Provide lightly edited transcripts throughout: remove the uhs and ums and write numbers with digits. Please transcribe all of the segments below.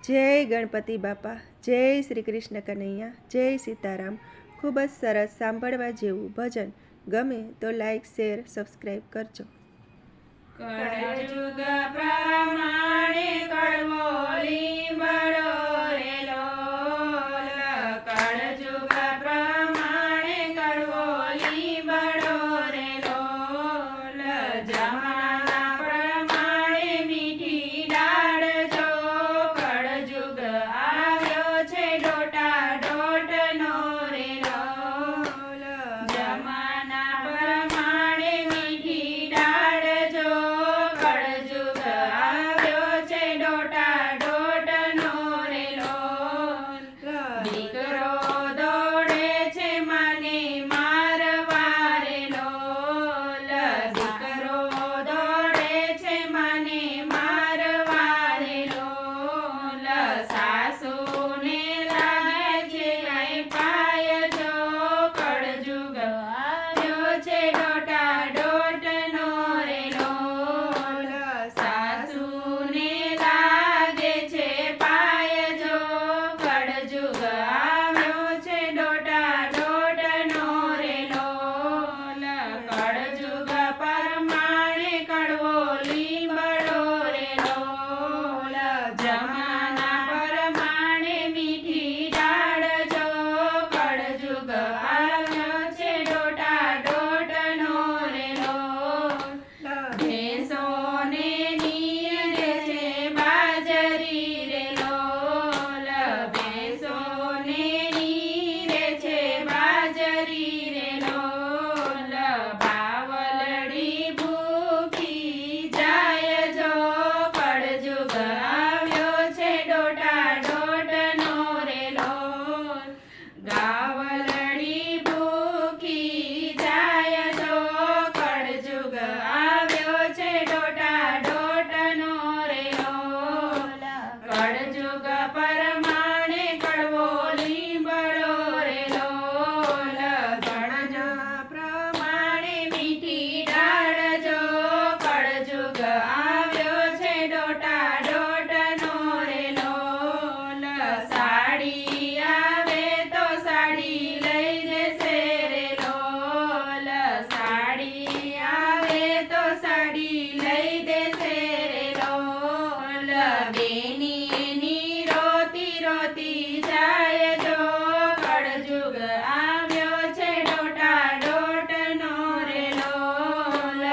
જય ગણપતિ બાપા, જય શ્રી કૃષ્ણ કનૈયા, જય સીતારામ। ખૂબ જ સરસ સાંભળવા જેવું ભજન ગમે તો લાઈક, શેર, સબસ્ક્રાઈબ કરજો। કળયુગ પ્રમાણે કડવો લીમડો રે લોલ, કળયુગ પ્રમાણે કડવો લીમડો રે લોલ, જમાના પ્રમાણે મીઠી દાળ જો, કળયુગ આવ્યો છે ડોટા ડોટનો રે લોલ, જમાના પ્રમાણે મીઠી દાળ જો, કળયુગ આવ્યો છે ડોટા ડોટનો રે લોલ, દીકરો દોડે છે મને મારવા રે લોલ, દીકરો દોડે છે મને મારવા રે લોલ, સાસુને લાગે છે કઈ પાય જો, કળયુગ આવ્યો છે ડોટા ડોટનો રે લોલ, સાસુને લાગે છે પાય જો, કળયુગ આવ્યો છે ડોટા ડોટનો રે લોલ, કળયુગ પ્રમાણે કડવો લીમડો રે લોલ, જમાના પ્રમાણે મીઠી દાળ જો, કળયુગ આવ્યો છે ડોટા ડોટનો રે લોલ, ભેંસોને નીરે છે બાજરી રે લોલ, ભેંસોને નીરે છે બાજરી રે લોલ, બાવલડી ભૂખી જાય જો, કળયુગ આવ્યો છે ડોટા ડોટનો રે લોલ, ગાવલડી ભૂખી જાય જો, કળયુગ આવ્યો છે ડોટા ડોટનો રે લોલ, કળયુગ પ્રમાણે કડવો લીમડો રે લોલ, કળયુગ પ્રમાણે મીઠી દાળ જો, કળયુગ આવ્યો છે ડોટા ડોટનો રે લોલ, સાડી આવે તો સાડી લઈ જશે રે લોલ, સાડી આવે તો સાડી લઈ દેશે રે લોલ, બેની એની રોતી રોતી જાય જો, કળયુગ આવ્યો છે ડોટા ડોટનો રે લોલ,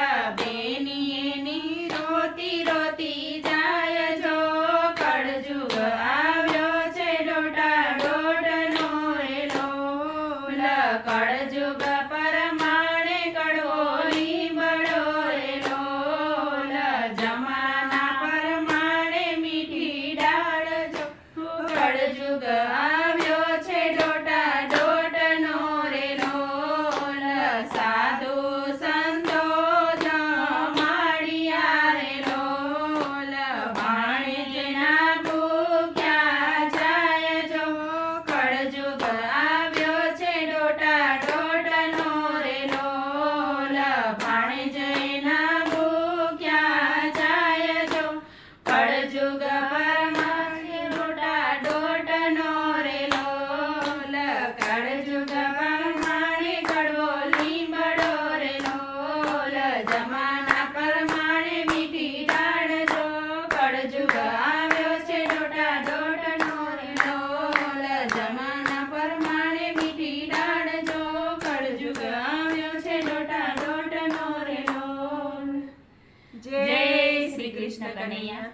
બેની એની રોતી રોતી જાય જો, કળયુગ આવ્યો છે ડોટા ડોટનો રે લોલ, કળયુગ પ્રમાણે કડવો લીમડો રે લોલ, જમાના પ્રમાણે મીઠી દાળ જો, કળયુગ આવ્યો છે ડોટા ડોટનો રે લોલ, સાધુ સંતો જમાડિયા રે લોલ, ભાણેજના ભૂખ્યા જાય જો, કળયુગ આવ્યો છે ડોટા ડોટનો રે લોલ, ભાણેજના ભૂખ્યા જાય જો, કળયુગ પ્રમાણે ડોટા ડોટનો રે લોલ, કળયુગ પ્રમાણે કડવો લીમડો રે લોલ, જમાના પ્રમાણે મીઠી દાળ જો, કળયુગ આવ્યો છે ડોટા ડોટનો રે લોલ, જમાના પ્રમાણે મીઠી દાળ જો, કળયુગ આવ્યો છે ડોટા ડોટનો રે લોલ। જય શ્રી કૃષ્ણ કનૈયા।